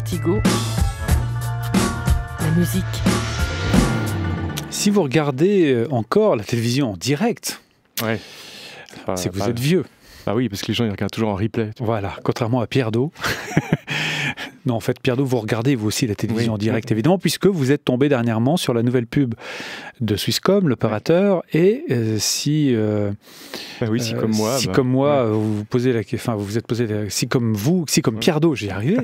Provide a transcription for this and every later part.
Vertigo, la musique. Si vous regardez encore la télévision en direct, Ouais. c'est que vous êtes vieux. Bah oui, parce que les gens ils regardent toujours en replay. Voilà, contrairement à Pierre Do. Non, en fait, Pierre Do, vous regardez vous aussi la télévision en direct, évidemment, puisque vous êtes tombé dernièrement sur la nouvelle pub de Swisscom, l'opérateur, et si comme moi, vous vous posez la question, enfin, vous vous êtes posé si comme Pierre Do, j'y arrivé.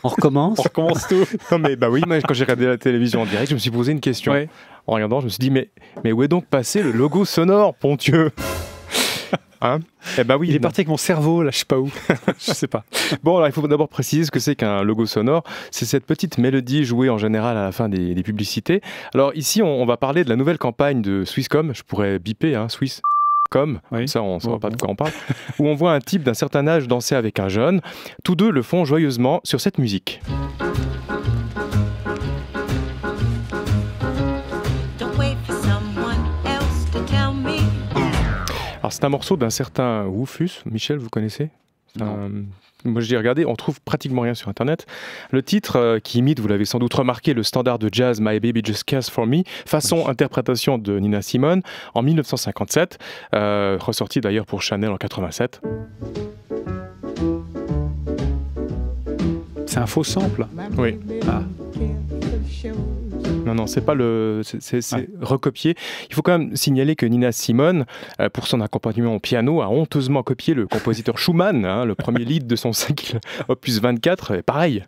On recommence. On recommence tout. Non mais bah oui, moi quand j'ai regardé la télévision en direct, je me suis posé une question. Ouais. En regardant, je me suis dit mais où est donc passé le logo sonore, Pontieux? Hein? Eh bah oui, Il est parti avec mon cerveau, là, je sais pas où. Je sais pas. Bon, alors il faut d'abord préciser ce que c'est qu'un logo sonore. C'est cette petite mélodie jouée en général à la fin des publicités. Alors ici, on va parler de la nouvelle campagne de Swisscom. Je pourrais biper, hein, Swisscom, Oui. ça on ne saura pas de quoi on parle. Où on voit un type d'un certain âge danser avec un jeune. Tous deux le font joyeusement sur cette musique. Alors c'est un morceau d'un certain Rufus, Michel, vous connaissez? Moi j'ai regardé, on trouve pratiquement rien sur internet. Le titre qui imite, vous l'avez sans doute remarqué, le standard de jazz My Baby Just Cares For Me, façon interprétation de Nina Simone en 1957, ressorti d'ailleurs pour Chanel en 87. C'est un faux sample. Oui. Ah. Non, c'est pas c'est recopié. Il faut quand même signaler que Nina Simone, pour son accompagnement au piano, a honteusement copié le compositeur Schumann, hein, le premier lead de son cycle opus 24, et pareil.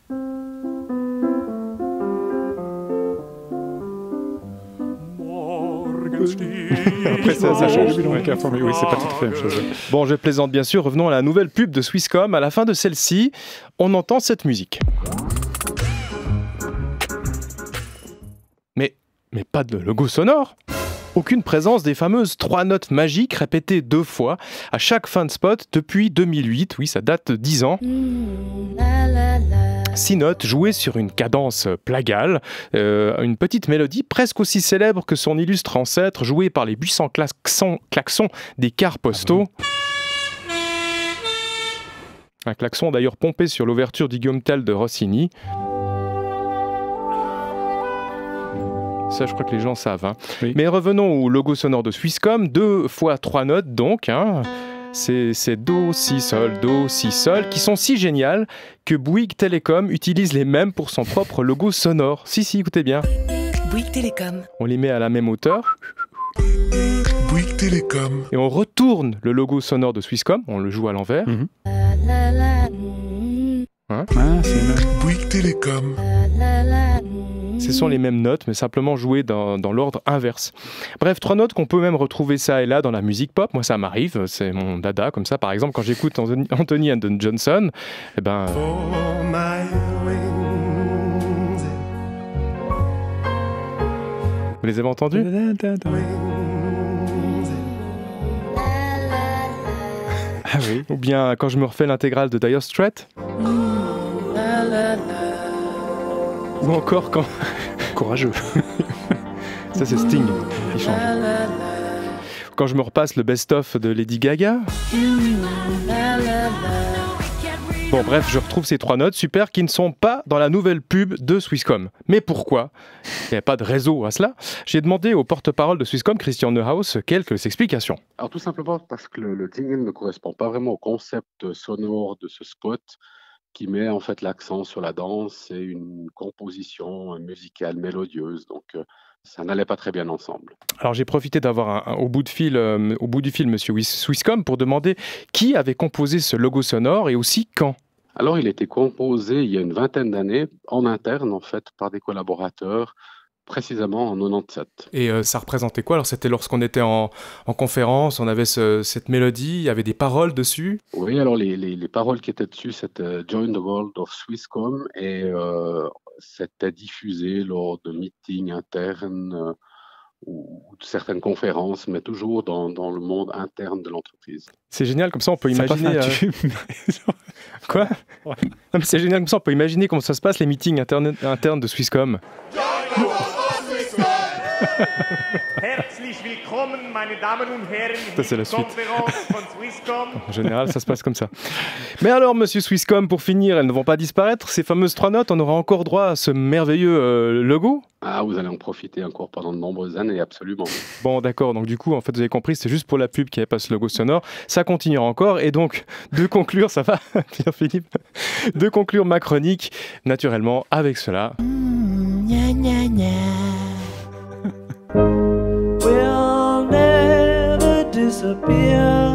Après ça change. Oui, c'est pas tout à fait la même chose. Bon, je plaisante bien sûr. Revenons à la nouvelle pub de Swisscom. À la fin de celle-ci, on entend cette musique. Mais pas de logo sonore. Aucune présence des fameuses 3 notes magiques répétées 2 fois à chaque fin de spot depuis 2008. Oui, ça date de 10 ans. 6 notes jouées sur une cadence plagale, une petite mélodie presque aussi célèbre que son illustre ancêtre, jouée par les puissants klaxons des cars postaux. Un klaxon d'ailleurs pompé sur l'ouverture du Guillaume Tell de Rossini. Ça, je crois que les gens savent. Hein. Oui. Mais revenons au logo sonore de Swisscom. 2 fois 3 notes, donc. Hein. C'est Do, Si, Sol, Do, Si, Sol, qui sont si géniales que Bouygues Télécom utilise les mêmes pour son propre logo sonore. Si, écoutez bien. Bouygues Télécom. On les met à la même hauteur. Bouygues Télécom. Et on retourne le logo sonore de Swisscom. On le joue à l'envers. Mm-hmm. Hein? C'est Bouygues Télécom. Ce sont les mêmes notes, mais simplement jouées dans l'ordre inverse. Bref, 3 notes qu'on peut même retrouver ça et là dans la musique pop. Moi, ça m'arrive, c'est mon dada, comme ça. Par exemple, quand j'écoute Anthony and Johnson, eh ben... Vous les avez entendus? Ah oui. Ou bien quand je me refais l'intégrale de Dire Straits. Ou encore quand... Courageux. Ça, c'est Sting qui change. Quand je me repasse le best-of de Lady Gaga. Bon, bref, je retrouve ces 3 notes super qui ne sont pas dans la nouvelle pub de Swisscom. Mais pourquoi? Il n'y a pas de réseau à cela. J'ai demandé au porte-parole de Swisscom, Christian Neuhaus, quelques explications. Alors tout simplement parce que le jingle ne correspond pas vraiment au concept sonore de ce spot, qui met en fait l'accent sur la danse et une composition musicale mélodieuse. Donc ça n'allait pas très bien ensemble. Alors j'ai profité d'avoir au bout du fil monsieur Swisscom pour demander qui avait composé ce logo sonore et aussi quand. Alors il a été composé il y a une vingtaine d'années en interne en fait par des collaborateurs, précisément en 97. Et ça représentait quoi? Alors c'était lorsqu'on était en conférence, on avait cette mélodie, il y avait des paroles dessus? Oui, alors les paroles qui étaient dessus, c'était Join the World of Swisscom et c'était diffusé lors de meetings internes ou de certaines conférences, mais toujours dans le monde interne de l'entreprise. C'est génial, comme ça on peut imaginer... Quoi? Ouais. Non, mais c'est génial, comme ça on peut imaginer comment ça se passe les meetings internes de Swisscom. Herzlich willkommen, Ça, c'est la suite. En général, ça se passe comme ça. Mais alors, monsieur Swisscom, pour finir, elles ne vont pas disparaître, ces fameuses 3 notes, on aura encore droit à ce merveilleux logo? Ah, vous allez en profiter encore pendant de nombreuses années, absolument. Bon, d'accord, donc du coup, en fait, vous avez compris, c'est juste pour la pub qu'il n'y avait pas ce logo sonore. Ça continuera encore, et donc, de conclure, ça va, Pierre-Philippe? De conclure ma chronique, naturellement, avec cela. Gna gna gna. We'll never disappear.